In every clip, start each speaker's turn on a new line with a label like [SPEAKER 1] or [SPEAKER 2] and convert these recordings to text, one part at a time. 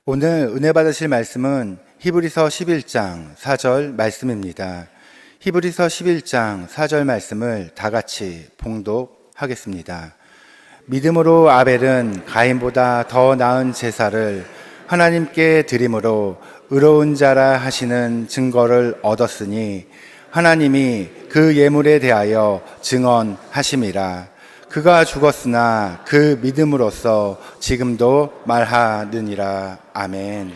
[SPEAKER 1] 오늘 은혜 받으실 말씀은 히브리서 11장 4절 말씀입니다. 히브리서 11장 4절 말씀을 다 같이 봉독하겠습니다. 믿음으로 아벨은 가인보다 더 나은 제사를 하나님께 드림으로 의로운 자라 하시는 증거를 얻었으니 하나님이 그 예물에 대하여 증언하심이라. 그가 죽었으나 그 믿음으로써 지금도 말하느니라. 아멘.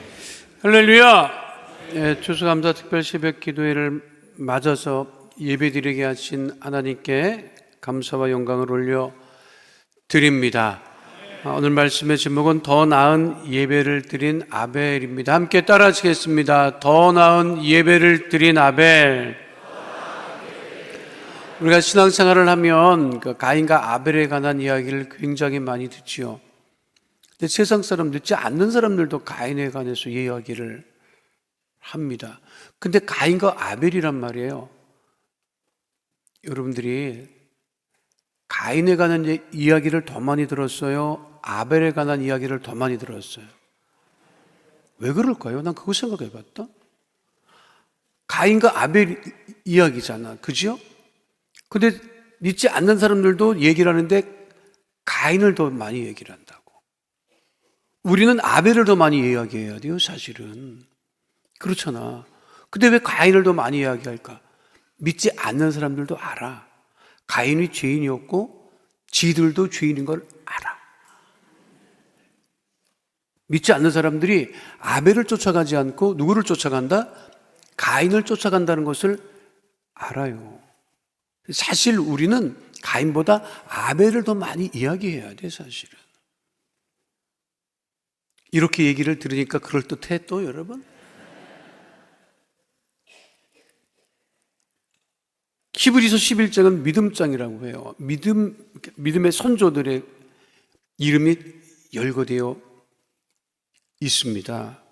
[SPEAKER 2] 할렐루야. 추수감사 특별 새벽 기도회를 맞아서 예배드리게 하신 하나님께 감사와 영광을 올려 드립니다. 오늘 말씀의 제목은 더 나은 예배를 드린 아벨입니다. 함께 따라하시겠습니다. 더 나은 예배를 드린 아벨. 우리가 신앙생활을 하면 가인과 아벨에 관한 이야기를 굉장히 많이 듣지요. 근데 세상 사람 듣지 않는 사람들도 가인에 관해서 이야기를 합니다. 근데 가인과 아벨이란 말이에요. 여러분들이 가인에 관한 이야기를 더 많이 들었어요? 아벨에 관한 이야기를 더 많이 들었어요? 왜 그럴까요? 난 그거 생각해 봤다. 가인과 아벨 이야기잖아. 그죠? 근데 믿지 않는 사람들도 얘기를 하는데 가인을 더 많이 얘기를 한다고. 우리는 아벨을 더 많이 이야기해야 돼요, 사실은. 그렇잖아. 근데 왜 가인을 더 많이 이야기할까? 믿지 않는 사람들도 알아. 가인이 죄인이었고 지들도 죄인인 걸 알아. 믿지 않는 사람들이 아벨을 쫓아가지 않고 누구를 쫓아간다? 가인을 쫓아간다는 것을 알아요. 사실 우리는 가인보다 아벨을 더 많이 이야기해야 돼, 사실은. 이렇게 얘기를 들으니까 그럴듯해 또 여러분? 히브리서 11장은 믿음장이라고 해요. 믿음의 선조들의 이름이 열거되어 있습니다.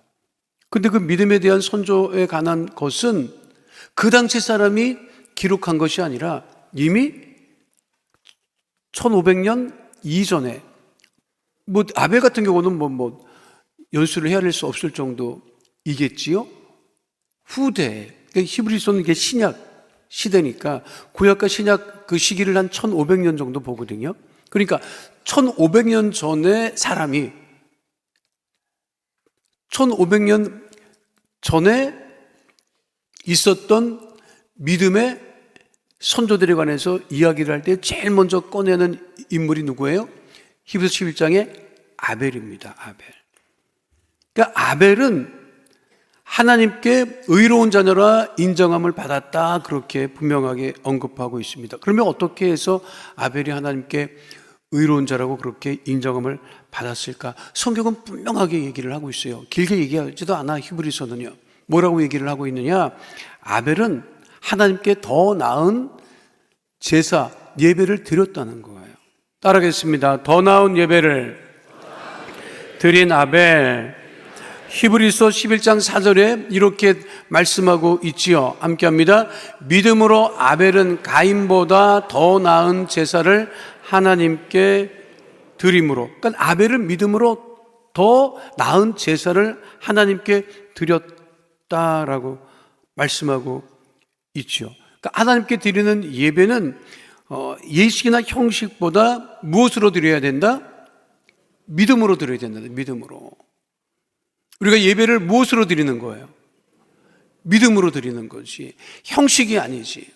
[SPEAKER 2] 근데 그 믿음에 대한 선조에 관한 것은 그 당시 사람이 기록한 것이 아니라 이미 1500년 이전에 아벨 같은 경우는 연수를 헤아릴 수 없을 정도이겠지요. 후대, 그러니까 히브리서는 이게 신약 시대니까 구약과 신약 그 시기를 한 1500년 정도 보거든요. 그러니까 1500년 전에 사람이 1500년 전에 있었던 믿음의 선조들에 관해서 이야기를 할 때 제일 먼저 꺼내는 인물이 누구예요? 히브리서 11장의 아벨입니다. 아벨. 그러니까 아벨은 하나님께 의로운 자녀라 인정함을 받았다, 그렇게 분명하게 언급하고 있습니다. 그러면 어떻게 해서 아벨이 하나님께 의로운 자라고 그렇게 인정함을 받았을까? 성경은 분명하게 얘기를 하고 있어요. 길게 얘기하지도 않아. 히브리서는요. 뭐라고 얘기를 하고 있느냐? 아벨은 하나님께 더 나은 제사, 예배를 드렸다는 거예요. 따라하겠습니다. 더 나은 예배를 드린 아벨. 히브리서 11장 4절에 이렇게 말씀하고 있지요. 함께 합니다. 믿음으로 아벨은 가인보다 더 나은 제사를 하나님께 드림으로. 그러니까 아벨은 믿음으로 더 나은 제사를 하나님께 드렸다라고 말씀하고 있죠. 그러니까 하나님께 드리는 예배는 예식이나 형식보다 무엇으로 드려야 된다? 믿음으로 드려야 된다. 믿음으로. 우리가 예배를 무엇으로 드리는 거예요? 믿음으로 드리는 거지. 형식이 아니지.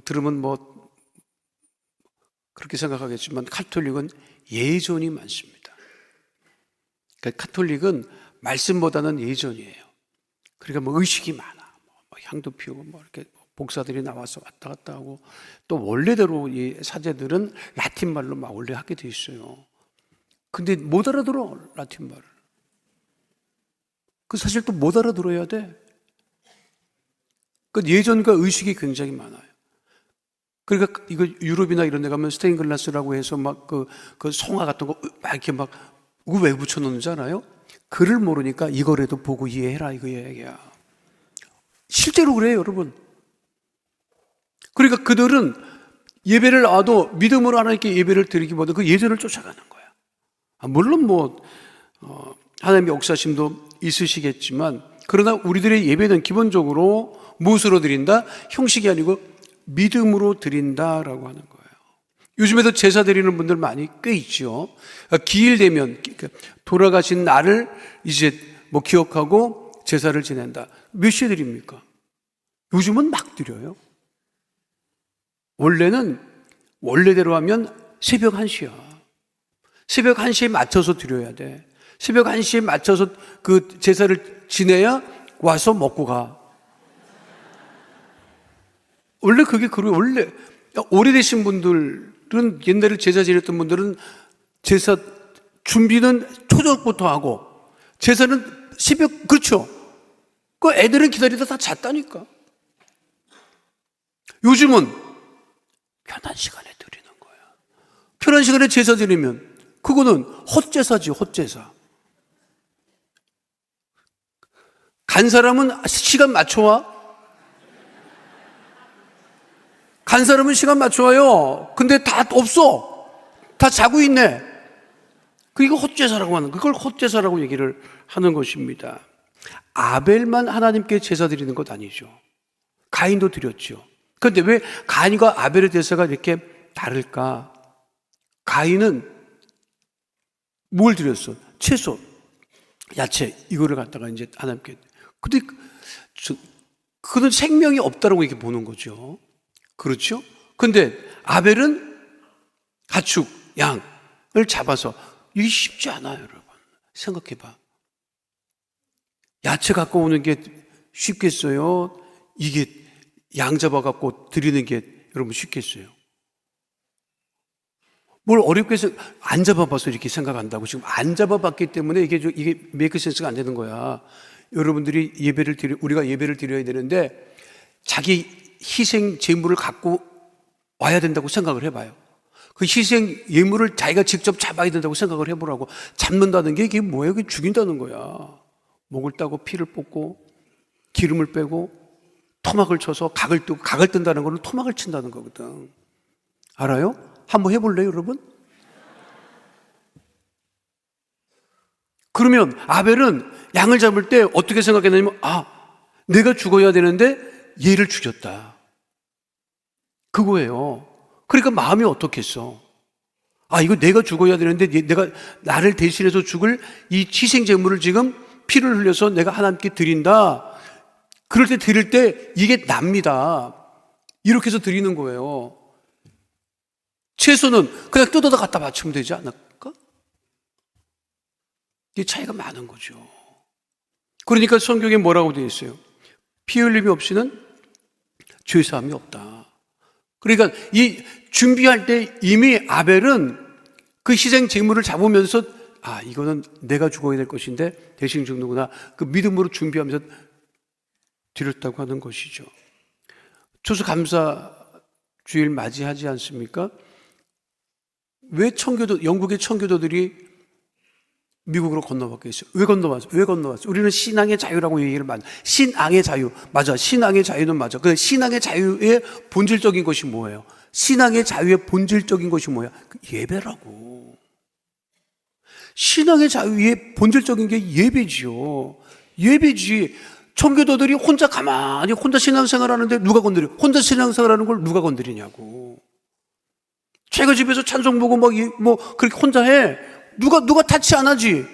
[SPEAKER 2] 들으면 그렇게 생각하겠지만 카톨릭은 예전이 많습니다. 그러니까 카톨릭은 말씀보다는 예전이에요. 그러니까 의식이 많아. 향도 피우고 이렇게 복사들이 나와서 왔다 갔다 하고, 또 원래대로 이 사제들은 라틴 말로 막 원래 하게 돼 있어요. 근데 못 알아들어, 라틴 말을. 그 사실 또 못 알아들어야 돼. 그 예전과 의식이 굉장히 많아요. 그러니까 이거 유럽이나 이런 데 가면 스테인글라스라고 해서 그 송화 같은 거 막 이렇게 왜 붙여놓는지 알아요? 글을 모르니까 이거라도 보고 이해해라, 이거 얘기야. 실제로 그래요, 여러분. 그러니까 그들은 예배를 나와도 믿음으로 하나님께 예배를 드리기보다 그 예전을 쫓아가는 거야. 물론 하나님의 역사심도 있으시겠지만, 그러나 우리들의 예배는 기본적으로 무엇으로 드린다? 형식이 아니고 믿음으로 드린다라고 하는 거예요. 요즘에도 제사 드리는 분들 많이 꽤 있죠. 기일 되면 돌아가신 날을 이제 기억하고 제사를 지낸다. 몇 시에 드립니까? 요즘은 막 드려요. 원래대로 하면 새벽 1시야. 새벽 1시에 맞춰서 드려야 돼. 새벽 1시에 맞춰서 그 제사를 지내야 와서 먹고 가. 원래 그게 원래 오래되신 분들은, 옛날에 제사 지냈던 분들은 제사 준비는 초저녁부터 하고 제사는 새벽, 그렇죠? 그 애들은 기다리다 다 잤다니까. 요즘은 편한 시간에 드리는 거야. 편한 시간에 제사 드리면 그거는 헛제사지, 헛제사. 간 사람은 시간 맞춰와? 간 사람은 시간 맞춰와요. 근데 다 없어. 다 자고 있네. 이거 헛제사라고 하는, 그걸 헛제사라고 얘기를 하는 것입니다. 아벨만 하나님께 제사 드리는 것 아니죠. 가인도 드렸죠. 그런데 왜 가인과 아벨의 제사가 이렇게 다를까? 가인은 뭘 드렸어? 채소, 야채, 이거를 갖다가 이제 하나님께. 근데 그는 생명이 없다라고 이렇게 보는 거죠. 그렇죠? 근데 아벨은 가축, 양을 잡아서, 이게 쉽지 않아요, 여러분. 생각해봐. 야채 갖고 오는 게 쉽겠어요? 이게 양 잡아갖고 드리는 게 여러분 쉽겠어요? 뭘 어렵게 해서 안 잡아봐서 이렇게 생각한다고. 지금 안 잡아봤기 때문에 이게 메이크 센스가 안 되는 거야. 여러분들이 우리가 예배를 드려야 되는데 자기 희생 제물을 갖고 와야 된다고 생각을 해봐요. 그 희생 예물을 자기가 직접 잡아야 된다고 생각을 해보라고. 잡는다는 게 이게 뭐예요? 그게 죽인다는 거야. 목을 따고 피를 뽑고 기름을 빼고 토막을 쳐서 각을 뜨고, 각을 뜬다는 거는 토막을 친다는 거거든. 알아요? 한번 해볼래요, 여러분? 그러면 아벨은 양을 잡을 때 어떻게 생각했냐면, 내가 죽어야 되는데 얘를 죽였다. 그거예요. 그러니까 마음이 어떻겠어? 이거 내가 죽어야 되는데 내가 나를 대신해서 죽을 이 희생 제물을 지금 피를 흘려서 내가 하나님께 드린다. 그럴 때 드릴 때 이게 납니다. 이렇게 해서 드리는 거예요. 채소는 그냥 뜯어다 갖다 바치면 되지 않을까? 이게 차이가 많은 거죠. 그러니까 성경에 뭐라고 되어 있어요? 피 흘림이 없이는 죄사함이 없다. 그러니까 이 준비할 때 이미 아벨은 그 희생 제물을 잡으면서 이거는 내가 죽어야 될 것인데 대신 죽는구나. 그 믿음으로 준비하면서 드렸다고 하는 것이죠. 추수감사주일 맞이하지 않습니까? 왜 영국의 청교도들이 미국으로 건너왔겠어요? 왜 건너왔어? 우리는 신앙의 자유라고 얘기를 많이. 신앙의 자유. 맞아. 신앙의 자유는 맞아. 근데 신앙의 자유의 본질적인 것이 뭐예요? 신앙의 자유의 본질적인 것이 뭐야? 예배라고. 신앙의 자유의 본질적인 게 예배지요. 예배지. 청교도들이 혼자 신앙생활 하는데 누가 건드려? 혼자 신앙생활 하는 걸 누가 건드리냐고. 자기가 집에서 찬송 보고 그렇게 혼자 해. 누가 타치 안 하지.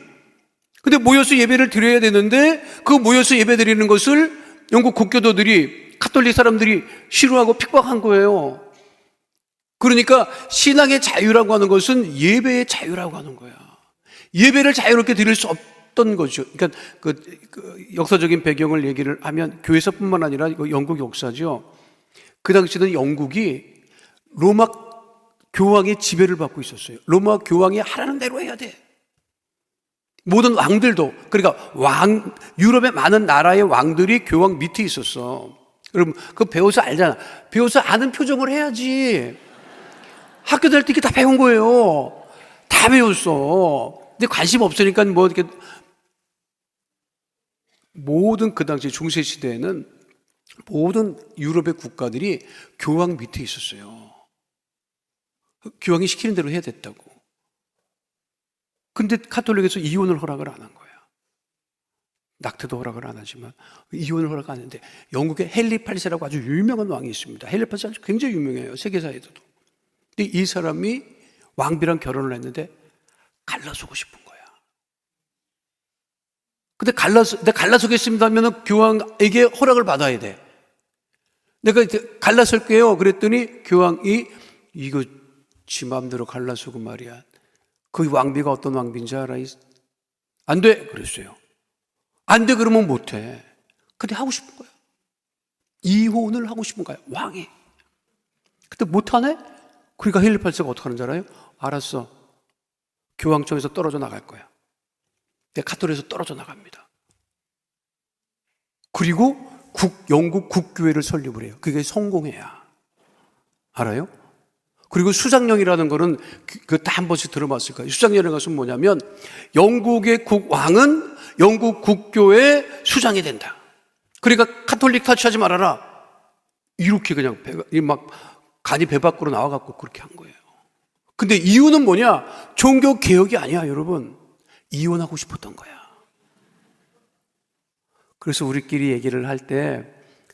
[SPEAKER 2] 근데 모여서 예배를 드려야 되는데 그 모여서 예배 드리는 것을 영국 국교도들이, 가톨릭 사람들이 싫어하고 핍박한 거예요. 그러니까 신앙의 자유라고 하는 것은 예배의 자유라고 하는 거야. 예배를 자유롭게 드릴 수 없던 거죠. 그러니까 그 역사적인 배경을 얘기를 하면 교회사뿐만 아니라 영국 역사죠. 그 당시는 영국이 로마 교황의 지배를 받고 있었어요. 로마 교황이 하라는 대로 해야 돼. 모든 왕들도. 그러니까 유럽의 많은 나라의 왕들이 교황 밑에 있었어. 여러분, 그거 배워서 알잖아. 배워서 아는 표정을 해야지. 학교 다닐 때 이게 다 배운 거예요. 다 배웠어. 근데 관심 없으니까 이렇게. 모든 그 당시 중세시대에는 모든 유럽의 국가들이 교황 밑에 있었어요. 교황이 시키는 대로 해야 됐다고. 근데 가톨릭에서 이혼을 허락을 안 한 거야. 낙태도 허락을 안 하지만 이혼을 허락 안 하는데, 영국에 헨리 8세라고 아주 유명한 왕이 있습니다. 헨리 8세 아주 굉장히 유명해요, 세계사에서도. 근데 이 사람이 왕비랑 결혼을 했는데 갈라서고 싶은 거야. 근데 갈라서겠습니다 하면 교황에게 허락을 받아야 돼. 내가 이제 갈라설게요 그랬더니 교황이, 이거 지 마음대로 갈라서고 말이야. 그 왕비가 어떤 왕비인지 알아? 안 돼 그랬어요. 안 돼 그러면 못 해. 근데 하고 싶은 거야. 이혼을 하고 싶은 거야, 왕이. 근데 못 하네? 그러니까 헨리 8세가 어떻게 하는 줄 알아요? 알았어, 교황청에서 떨어져 나갈 거야. 가톨릭에서 떨어져 나갑니다. 그리고 영국 국교회를 설립을 해요. 그게 성공회야. 알아요? 그리고 수장령이라는 거는 다 한 번씩 들어봤을 거예요. 수장령이라는 것은 뭐냐면, 영국의 왕은 영국 국교의 수장이 된다. 그러니까 가톨릭 타치하지 말아라. 이렇게 그냥 막 간이 배 밖으로 나와갖고 그렇게 한 거예요. 근데 이유는 뭐냐? 종교 개혁이 아니야, 여러분. 이혼하고 싶었던 거야. 그래서 우리끼리 얘기를 할 때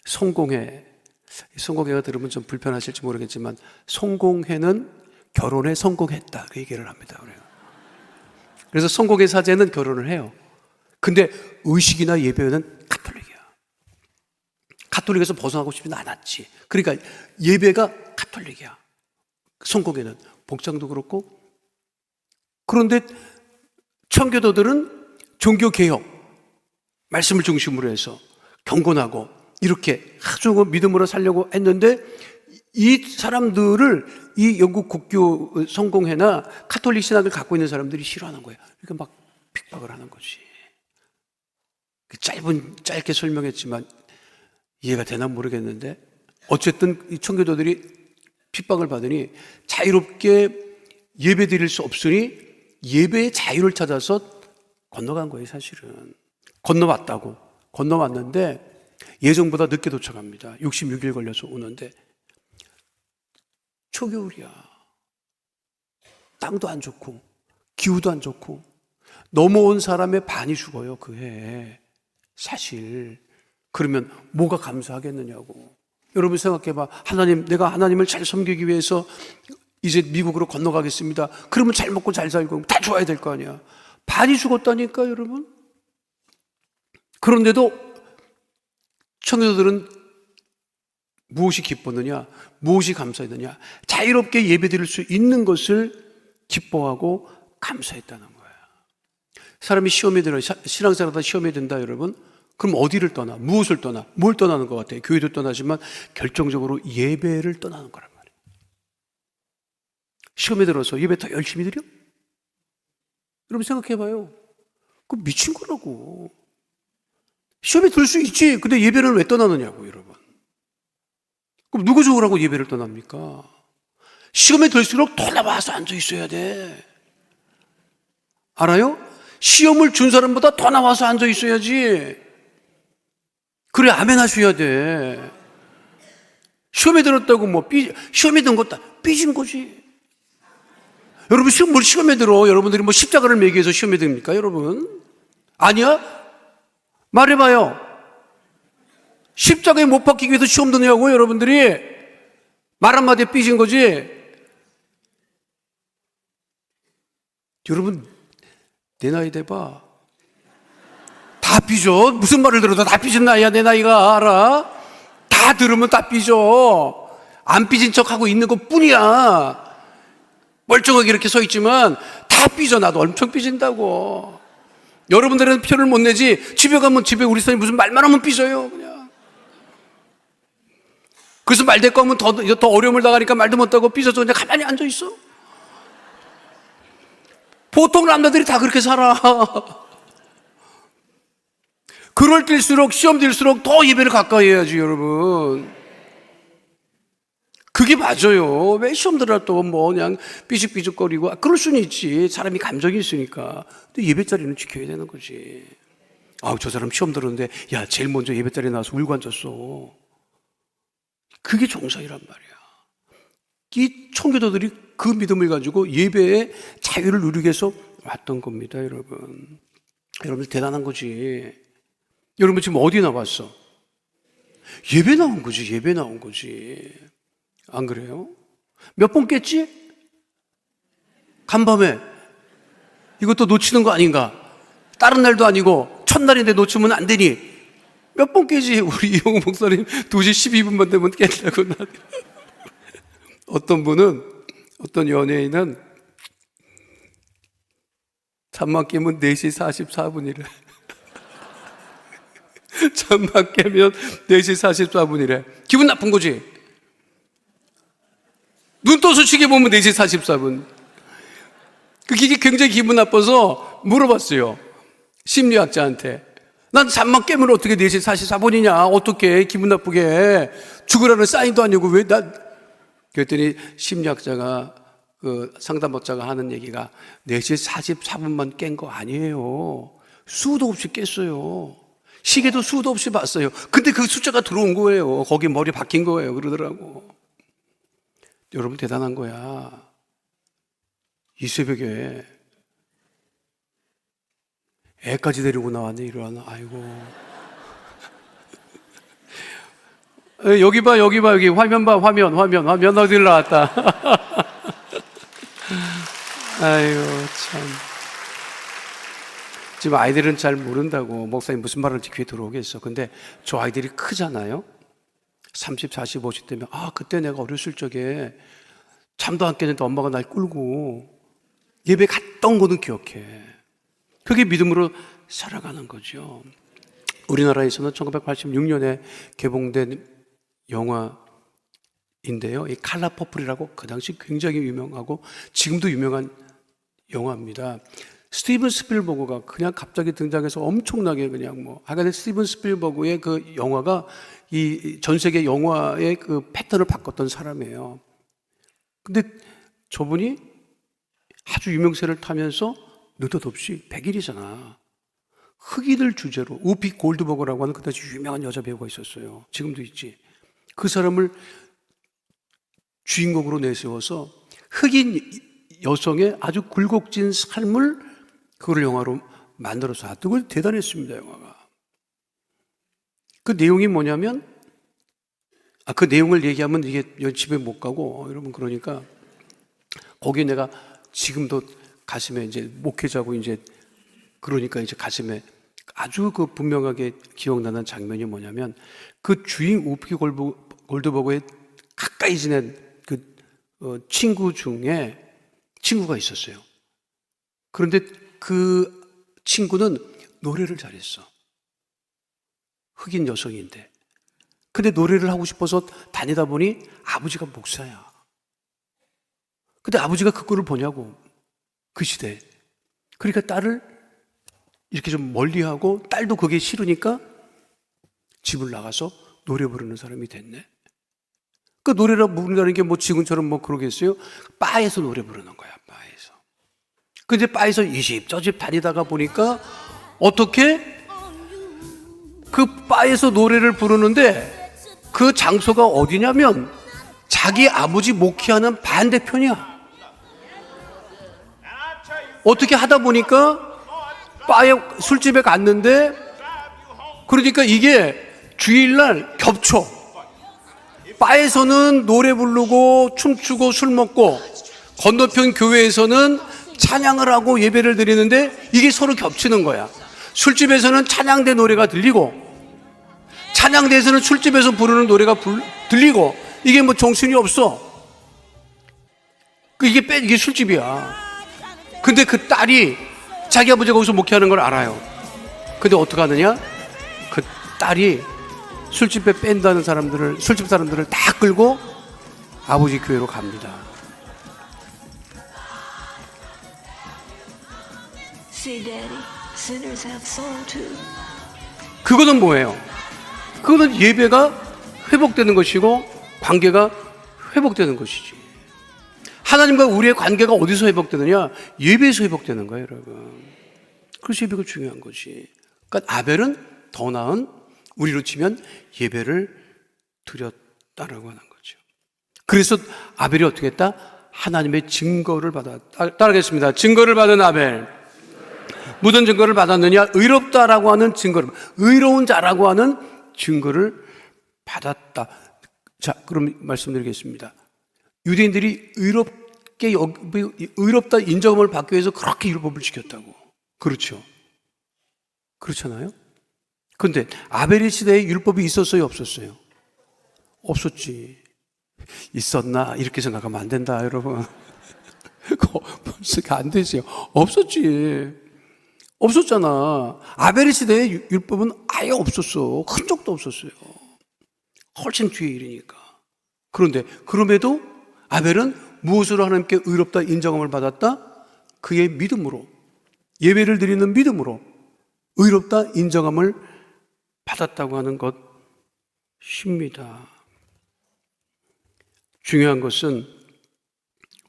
[SPEAKER 2] 성공회가 들으면 좀 불편하실지 모르겠지만, 성공회는 결혼에 성공했다, 그 얘기를 합니다. 그래서 성공회 사제는 결혼을 해요. 근데 의식이나 예배는 가톨릭이야. 가톨릭에서 벗어나고 싶지는 않았지. 그러니까 예배가 가톨릭이야. 성공회는 복장도 그렇고. 그런데 청교도들은 종교개혁, 말씀을 중심으로 해서 경건하고 이렇게 아주 믿음으로 살려고 했는데, 이 사람들을 이 영국 국교 성공회나 가톨릭 신학을 갖고 있는 사람들이 싫어하는 거예요. 그러니까 막 핍박을 하는 거지. 짧게 설명했지만 이해가 되나 모르겠는데, 어쨌든 이 청교도들이 핍박을 받으니 자유롭게 예배 드릴 수 없으니 예배의 자유를 찾아서 건너간 거예요, 사실은. 건너왔는데 예정보다 늦게 도착합니다. 66일 걸려서 오는데 초겨울이야. 땅도 안 좋고 기후도 안 좋고 넘어온 사람의 반이 죽어요, 그 해에. 사실 그러면 뭐가 감사하겠느냐고. 여러분 생각해봐. 내가 하나님을 잘 섬기기 위해서 이제 미국으로 건너가겠습니다. 그러면 잘 먹고 잘 살고 다 좋아야 될 거 아니야. 반이 죽었다니까, 여러분. 그런데도 청교도들은 무엇이 기뻤느냐, 무엇이 감사했느냐, 자유롭게 예배드릴 수 있는 것을 기뻐하고 감사했다는 거야. 사람이 시험에 들어, 신앙생활하다 시험에 든다, 여러분. 그럼 어디를 떠나? 무엇을 떠나? 뭘 떠나는 것 같아요? 교회도 떠나지만 결정적으로 예배를 떠나는 거란 말이에요. 시험에 들어서 예배 더 열심히 드려? 여러분 생각해봐요. 그거 미친 거라고. 시험에 들 수 있지. 근데 예배를 왜 떠나느냐고, 여러분. 그럼 누구 좋으라고 예배를 떠납니까? 시험에 들수록 더 나와서 앉아 있어야 돼. 알아요? 시험을 준 사람보다 더 나와서 앉아 있어야지. 그래, 아멘 하셔야 돼. 시험에 들었다고 시험에 든 것도 삐진 거지. 여러분, 뭘 시험에 들어? 여러분들이 십자가를 매기 위해서 시험에 듭니까, 여러분? 아니야? 말해봐요. 십자가에 못 박히기 위해서 시험 드냐고, 여러분들이? 말 한마디에 삐진 거지? 여러분, 내 나이 돼봐. 다 삐져. 무슨 말을 들어도 다 삐진 나이야, 내 나이가. 알아? 다 들으면 다 삐져. 안 삐진 척하고 있는 것 뿐이야. 멀쩡하게 이렇게 서 있지만 다 삐져. 나도 엄청 삐진다고. 여러분들은 표를 못 내지, 집에 가면 집에 우리 사람이 무슨 말만 하면 삐져요, 그냥. 그래서 말 대꾸 하면 더 어려움을 당하니까 말도 못하고 삐져서 그냥 가만히 앉아 있어. 보통 남자들이 다 그렇게 살아. 그럴 때일수록, 시험 들수록 더 예배를 가까이 해야지, 여러분. 그게 맞아요. 왜 시험 들어 또 그냥 삐죽삐죽거리고. 그럴 수는 있지. 사람이 감정이 있으니까. 근데 예배 자리는 지켜야 되는 거지. 저 사람 시험 들었는데, 야, 제일 먼저 예배 자리에 나와서 울고 앉았어. 그게 정상이란 말이야. 이 청교도들이 그 믿음을 가지고 예배의 자유를 누리기 위해서 왔던 겁니다, 여러분. 여러분들 대단한 거지. 여러분 지금 어디 나왔어? 예배 나온 거지, 예배 나온 거지. 안 그래요? 몇 번 깼지? 간밤에. 이것도 놓치는 거 아닌가? 다른 날도 아니고 첫날인데 놓치면 안 되니 몇 번 깨지? 우리 이용우 목사님 2시 12분만 되면 깬다고. 어떤 분은, 어떤 연예인은 잠만 깨면 4시 44분이래. 잠만 깨면 4시 44분이래. 기분 나쁜 거지. 눈 떠서 시계 보면 4시 44분. 그게 굉장히 기분 나빠서 물어봤어요, 심리학자한테. 난 잠만 깨면 어떻게 4시 44분이냐? 어떻게 기분 나쁘게 죽으라는 사인도 아니고 왜 그랬더니 심리학자가, 그 상담업자가 하는 얘기가 4시 44분만 깬 거 아니에요. 수도 없이 깼어요. 시계도 수도 없이 봤어요. 근데 그 숫자가 들어온 거예요. 거기 머리 박힌 거예요. 그러더라고. 여러분 대단한 거야. 이 새벽에 애까지 데리고 나왔네, 이러나. 아이고. 여기 봐, 여기 봐, 여기. 화면 봐, 화면 어디로 나왔다. 아이고, 참. 지금 아이들은 잘 모른다고 목사님 무슨 말을 귀에 들어오겠어. 근데 저 아이들이 크잖아요. 30, 40, 50 되면, 그때 내가 어렸을 적에 잠도 안 깨는데 엄마가 날 끌고 예배 갔던 거는 기억해. 그게 믿음으로 살아가는 거죠. 우리나라에서는 1986년에 개봉된 영화인데요, 이 칼라 퍼플이라고 그 당시 굉장히 유명하고 지금도 유명한 영화입니다. 스티븐 스필버그가 그냥 갑자기 등장해서 엄청나게 그냥 하여간 스티븐 스필버그의 그 영화가 이 전 세계 영화의 그 패턴을 바꿨던 사람이에요. 근데 저분이 아주 유명세를 타면서 느닷없이 100일이잖아. 흑인을 주제로, 우피 골드버거라고 하는 그 당시 유명한 여자 배우가 있었어요. 지금도 있지. 그 사람을 주인공으로 내세워서 흑인 여성의 아주 굴곡진 삶을 그걸 영화로 만들어서 하던 걸 대단했습니다, 영화가. 그 내용이 뭐냐면, 그 내용을 얘기하면 이게 집에 못 가고, 여러분, 그러니까 거기에 내가 지금도 가슴에 이제 목회자고 이제 그러니까 이제 가슴에 아주 그 분명하게 기억나는 장면이 뭐냐면, 그 주인 우피 골드버거의 가까이 지낸 그 친구 중에 친구가 있었어요. 그런데 그 친구는 노래를 잘했어. 흑인 여성인데. 근데 노래를 하고 싶어서 다니다 보니 아버지가 목사야. 근데 아버지가 그거를 보냐고, 그 시대에. 그러니까 딸을 이렇게 좀 멀리하고, 딸도 그게 싫으니까 집을 나가서 노래 부르는 사람이 됐네. 그 노래를 부른다는 게 지금처럼 그러겠어요? 바에서 노래 부르는 거야, 바에서. 근데 바에서 이 집 저 집 다니다가 보니까 어떻게 그 바에서 노래를 부르는데 그 장소가 어디냐면 자기 아버지 목회하는 반대편이야. 어떻게 하다 보니까 바에 술집에 갔는데, 그러니까 이게 주일날 겹쳐. 바에서는 노래 부르고 춤추고 술 먹고, 건너편 교회에서는 찬양을 하고 예배를 드리는데 이게 서로 겹치는 거야. 술집에서는 찬양대 노래가 들리고, 찬양대에서는 술집에서 부르는 노래가 들리고, 이게 정신이 없어. 이게 술집이야. 근데 그 딸이 자기 아버지가 거기서 목회하는 걸 알아요. 근데 어떻게 하느냐? 그 딸이 술집에 뺀다는 사람들을, 술집 사람들을 다 끌고 아버지 교회로 갑니다.
[SPEAKER 3] See, Daddy, sinners have soul too.
[SPEAKER 2] 그거는 뭐예요? 그거는 예배가 회복되는 것이고 관계가 회복되는 것이지. 하나님과 우리의 관계가 어디서 회복되느냐? 예배에서 회복되는 거예요, 여러분. 그래서 예배가 중요한 거지. 그러니까 아벨은 더 나은, 우리로 치면 예배를 드렸다라고 하는 거죠. 그래서 아벨이 어떻게 했다? 하나님의 증거를 받았다. 따라하겠습니다. 증거를 받은 아벨. 무슨 증거를 받았느냐? 의롭다라고 하는 증거를, 의로운 자라고 하는 증거를 받았다. 자, 그럼 말씀드리겠습니다. 유대인들이 의롭다 인정을 받기 위해서 그렇게 율법을 지켰다고. 그렇죠? 그렇잖아요? 근데 아벨의 시대에 율법이 있었어요, 없었어요? 없었지. 있었나? 이렇게 생각하면 안 된다, 여러분. 벌써 안 되세요. 없었지. 없었잖아. 아벨의 시대에 율법은 아예 없었어. 흔적도 없었어요. 훨씬 뒤에 일이니까. 그런데 그럼에도 아벨은 무엇으로 하나님께 의롭다 인정함을 받았다? 그의 믿음으로, 예배를 드리는 믿음으로 의롭다 인정함을 받았다고 하는 것입니다. 중요한 것은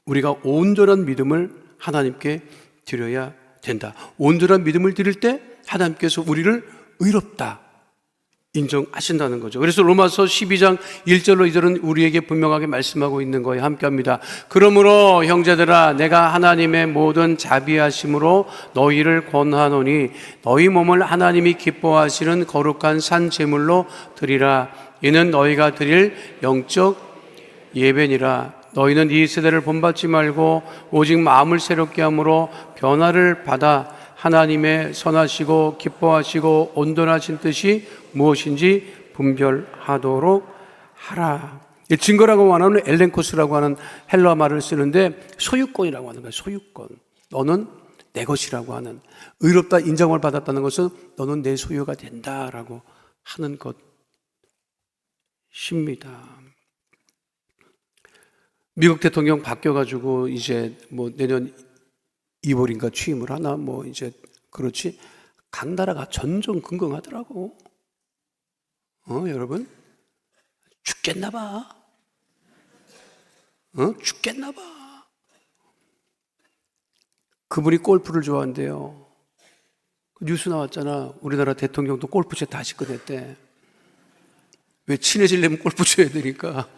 [SPEAKER 2] 우리가 온전한 믿음을 하나님께 드려야 된다. 온전한 믿음을 드릴 때 하나님께서 우리를 의롭다 인정하신다는 거죠. 그래서 로마서 12장 1절로 2절은 우리에게 분명하게 말씀하고 있는 거예요. 함께합니다. 그러므로 형제들아 내가 하나님의 모든 자비하심으로 너희를 권하노니 너희 몸을 하나님이 기뻐하시는 거룩한 산 제물로 드리라. 이는 너희가 드릴 영적 예배니라. 너희는 이 세대를 본받지 말고 오직 마음을 새롭게 함으로 변화를 받아 하나님의 선하시고 기뻐하시고 온전하신 뜻이 무엇인지 분별하도록 하라. 증거라고 말하는 엘렌코스라고 하는 헬라 말을 쓰는데 소유권이라고 하는 거예요. 소유권. 너는 내 것이라고 하는, 의롭다 인정을 받았다는 것은 너는 내 소유가 된다라고 하는 것입니다. 미국 대통령 바뀌어가지고 이제 뭐 내년 2월인가 취임을 하나 뭐 이제 그렇지. 각 나라가 전전긍긍하더라고. 여러분 죽겠나 봐. 죽겠나 봐. 그분이 골프를 좋아한대요. 뉴스 나왔잖아. 우리나라 대통령도 골프채 다시 꺼냈대. 왜 친해지려면 골프 쳐야 되니까.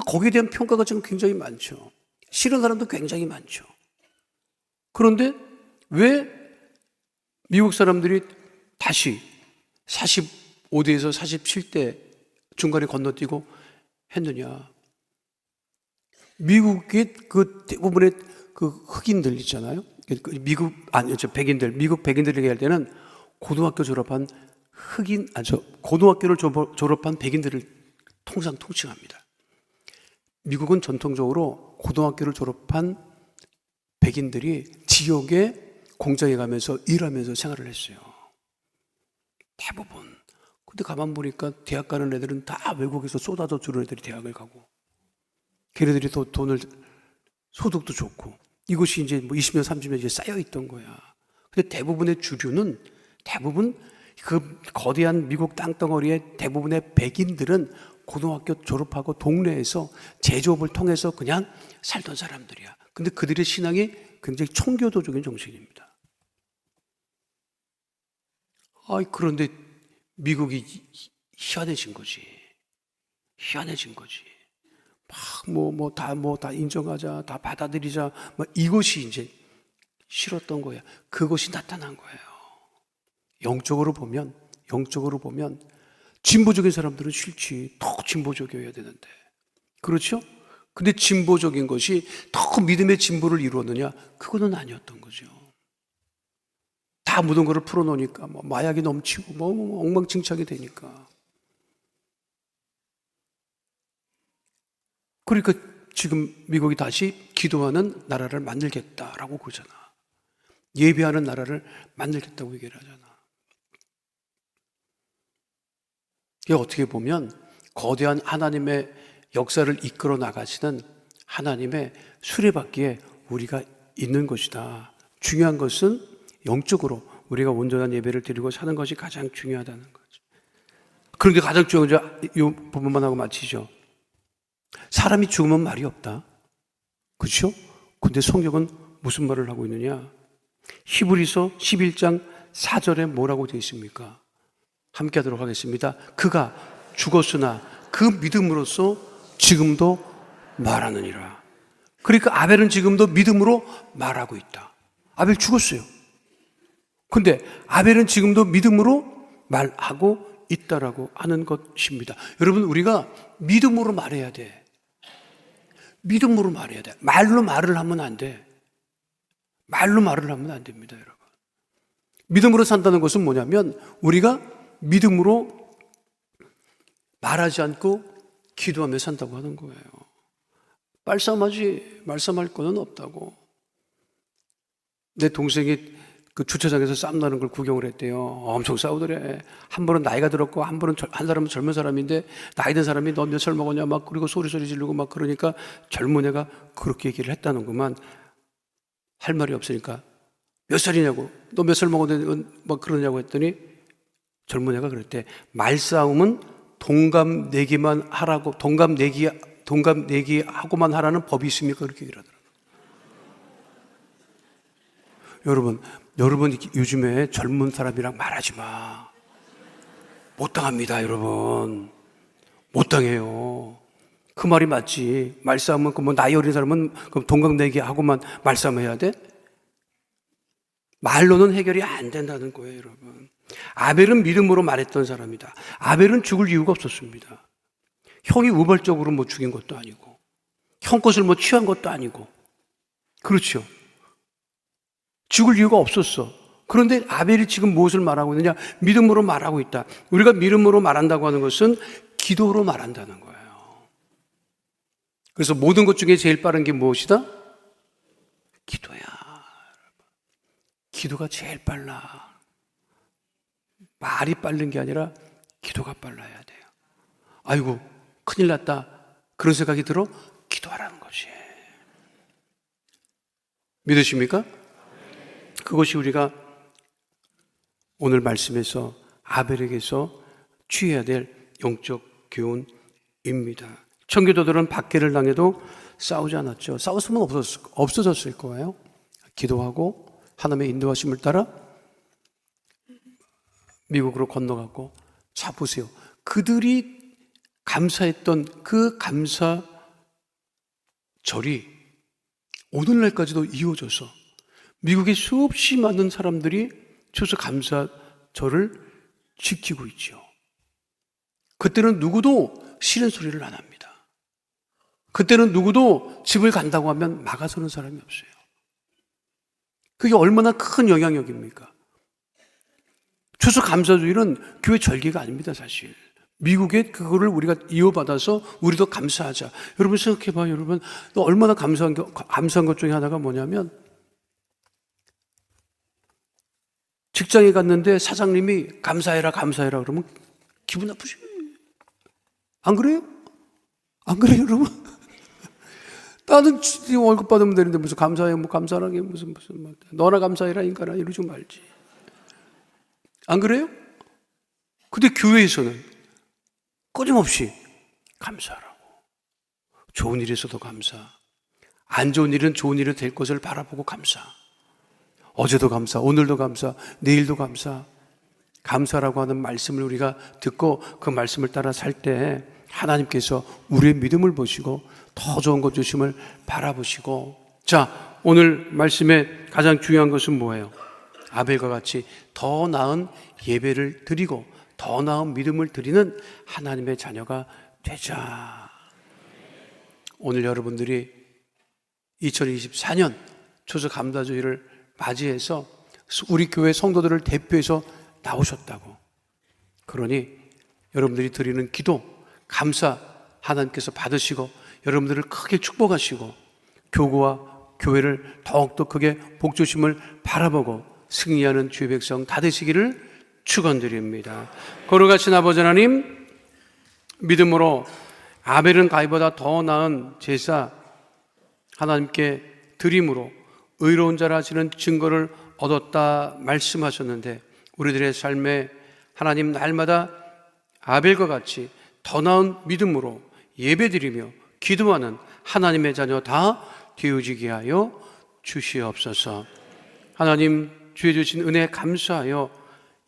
[SPEAKER 2] 거기에 대한 평가가 지금 굉장히 많죠. 싫은 사람도 굉장히 많죠. 그런데 왜 미국 사람들이 다시 45대에서 47대 중간에 건너뛰고 했느냐? 미국의 그 대부분의 그 흑인들 있잖아요. 백인들, 미국 백인들 얘기할 때는 고등학교 졸업한 고등학교를 졸업한 백인들을 통상 통칭합니다. 미국은 전통적으로 고등학교를 졸업한 백인들이 지역에 공장에 가면서 일하면서 생활을 했어요. 대부분. 근데 가만 보니까 대학 가는 애들은 다 외국에서 쏟아져 주는 애들이 대학을 가고, 걔네들이 더 돈을, 소득도 좋고, 이것이 이제 뭐 20년, 30년 이제 쌓여 있던 거야. 근데 대부분의 주류는, 대부분 그 거대한 미국 땅덩어리의 대부분의 백인들은 고등학교 졸업하고 동네에서 제조업을 통해서 그냥 살던 사람들이야. 근데 그들의 신앙이 굉장히 청교도적인 정신입니다. 그런데 미국이 희한해진 거지. 희한해진 거지. 다 인정하자, 다 받아들이자, 이것이 이제 싫었던 거야. 그것이 나타난 거예요. 영적으로 보면 진보적인 사람들은 싫지. 더 진보적이어야 되는데. 그렇죠? 근데 진보적인 것이 더 믿음의 진보를 이루었느냐? 그거는 아니었던 거죠. 다 모든 것을 풀어놓으니까, 마약이 넘치고, 엉망진창이 되니까. 그러니까 지금 미국이 다시 기도하는 나라를 만들겠다라고 그러잖아. 예배하는 나라를 만들겠다고 얘기를 하잖아. 이게 어떻게 보면 거대한 하나님의 역사를 이끌어 나가시는 하나님의 수레바퀴에 우리가 있는 것이다. 중요한 것은 영적으로 우리가 온전한 예배를 드리고 사는 것이 가장 중요하다는 거죠. 그런데 가장 중요한 이 부분만 하고 마치죠. 사람이 죽으면 말이 없다. 그렇죠? 근데 성경은 무슨 말을 하고 있느냐? 히브리서 11장 4절에 뭐라고 되어 있습니까? 함께 하도록 하겠습니다. 그가 죽었으나 그 믿음으로써 지금도 말하느니라. 그러니까 아벨은 지금도 믿음으로 말하고 있다. 아벨 죽었어요. 근데 아벨은 지금도 믿음으로 말하고 있다라고 하는 것입니다. 여러분, 우리가 믿음으로 말해야 돼. 믿음으로 말해야 돼. 말로 말을 하면 안 돼. 말로 말을 하면 안 됩니다, 여러분. 믿음으로 산다는 것은 뭐냐면 우리가 믿음으로 말하지 않고 기도하며 산다고 하는 거예요. 말싸움할 거는 없다고. 내 동생이 그 주차장에서 싸움 나는 걸 구경을 했대요. 엄청 싸우더래. 한 번은 나이가 들었고 한 사람은 젊은 사람인데 나이 든 사람이 너 몇 살 먹었냐 막 그리고 소리 지르고 막 그러니까 젊은 애가 그렇게 얘기를 했다는구만. 할 말이 없으니까 몇 살이냐고, 너 몇 살 먹었는데 막 그러냐고 했더니 젊은 애가 그랬대. 말싸움은 동갑 내기만 하라고, 동갑 내기 하고만 하라는 법이 있습니까? 그렇게 얘기를 하더라고요. 여러분 요즘에 젊은 사람이랑 말하지 마. 못 당합니다, 여러분. 못 당해요. 그 말이 맞지. 말싸움은 뭐 나이 어린 사람은 동갑 내기 하고만 말싸움해야 돼? 말로는 해결이 안 된다는 거예요, 여러분. 아벨은 믿음으로 말했던 사람이다. 아벨은 죽을 이유가 없었습니다. 형이 우발적으로 뭐 죽인 것도 아니고, 형 것을 뭐 취한 것도 아니고, 그렇죠. 죽을 이유가 없었어. 그런데 아벨이 지금 무엇을 말하고 있느냐? 믿음으로 말하고 있다. 우리가 믿음으로 말한다고 하는 것은 기도로 말한다는 거예요. 그래서 모든 것 중에 제일 빠른 게 무엇이다? 기도야. 기도가 제일 빨라. 말이 빠른 게 아니라 기도가 빨라야 돼요. 아이고, 큰일 났다. 그런 생각이 들어? 기도하라는 거지. 믿으십니까? 그것이 우리가 오늘 말씀에서 아벨에게서 취해야 될 영적 교훈입니다. 청교도들은 박해를 당해도 싸우지 않았죠. 싸웠으면 없어졌을 거예요. 기도하고 하나님의 인도하심을 따라 미국으로 건너갔고, 자 보세요. 그들이 감사했던 그 감사절이 오늘날까지도 이어져서 미국의 수없이 많은 사람들이 추수 감사절을 지키고 있죠. 그때는 누구도 싫은 소리를 안 합니다. 그때는 누구도 집을 간다고 하면 막아서는 사람이 없어요. 그게 얼마나 큰 영향력입니까? 추수 감사주일은 교회 절기가 아닙니다, 사실. 미국에 그거를 우리가 이어받아서 우리도 감사하자. 여러분 생각해봐요, 여러분. 얼마나 감사한 것 중에 하나가 뭐냐면, 직장에 갔는데 사장님이 감사해라 그러면 기분 나쁘지? 안 그래요? 안 그래요, 여러분? 나는 월급 받으면 되는데 무슨 감사해, 뭐 감사하게 무슨 너나 감사해라 인간아 이러지 말지. 안 그래요? 근데 교회에서는 끊임없이 감사하라고. 좋은 일이 있어도 감사, 안 좋은 일은 좋은 일이 될 것을 바라보고 감사. 어제도 감사, 오늘도 감사, 내일도 감사. 감사라고 하는 말씀을 우리가 듣고 그 말씀을 따라 살 때 하나님께서 우리의 믿음을 보시고 더 좋은 것 주심을 바라보시고, 자, 오늘 말씀의 가장 중요한 것은 뭐예요? 아벨과 같이 더 나은 예배를 드리고 더 나은 믿음을 드리는 하나님의 자녀가 되자. 오늘 여러분들이 2024년 추수감사주일을 맞이해서 우리 교회 성도들을 대표해서 나오셨다고. 그러니 여러분들이 드리는 기도, 감사 하나님께서 받으시고 여러분들을 크게 축복하시고 교구와 교회를 더욱더 크게 복주심을 바라보고 승리하는 주의 백성 다 되시기를 축원드립니다. 거룩하신 아버지 하나님, 믿음으로 아벨은 가인보다 더 나은 제사 하나님께 드림으로 의로운 자라 하시는 증거를 얻었다 말씀하셨는데, 우리들의 삶에 하나님 날마다 아벨과 같이 더 나은 믿음으로 예배드리며 기도하는 하나님의 자녀 다 되어지게 하여 주시옵소서. 하나님, 주의 주신 은혜에 감사하여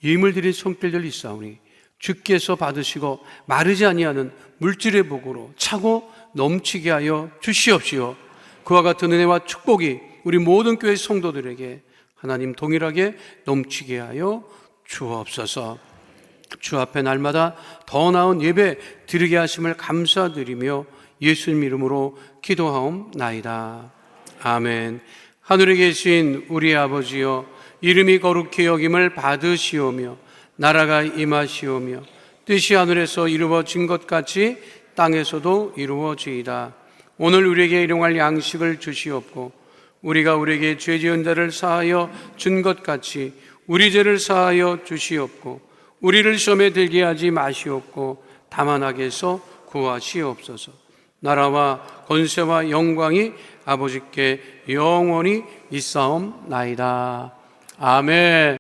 [SPEAKER 2] 예물 드릴 손길들 있사오니 주께서 받으시고 마르지 아니하는 물질의 복으로 차고 넘치게 하여 주시옵시오. 그와 같은 은혜와 축복이 우리 모든 교회 성도들에게 하나님 동일하게 넘치게 하여 주옵소서. 주 앞에 날마다 더 나은 예배 드리게 하심을 감사드리며 예수님 이름으로 기도하옵나이다. 아멘. 하늘에 계신 우리 아버지여, 이름이 거룩히 여김을 받으시오며 나라가 임하시오며 뜻이 하늘에서 이루어진 것 같이 땅에서도 이루어지이다. 오늘 우리에게 일용할 양식을 주시옵고 우리가 우리에게 죄 지은 자를 사하여 준 것 같이 우리 죄를 사하여 주시옵고 우리를 시험에 들게 하지 마시옵고 다만 악에서 구하시옵소서. 나라와 권세와 영광이 아버지께 영원히 있사옵나이다. 아멘.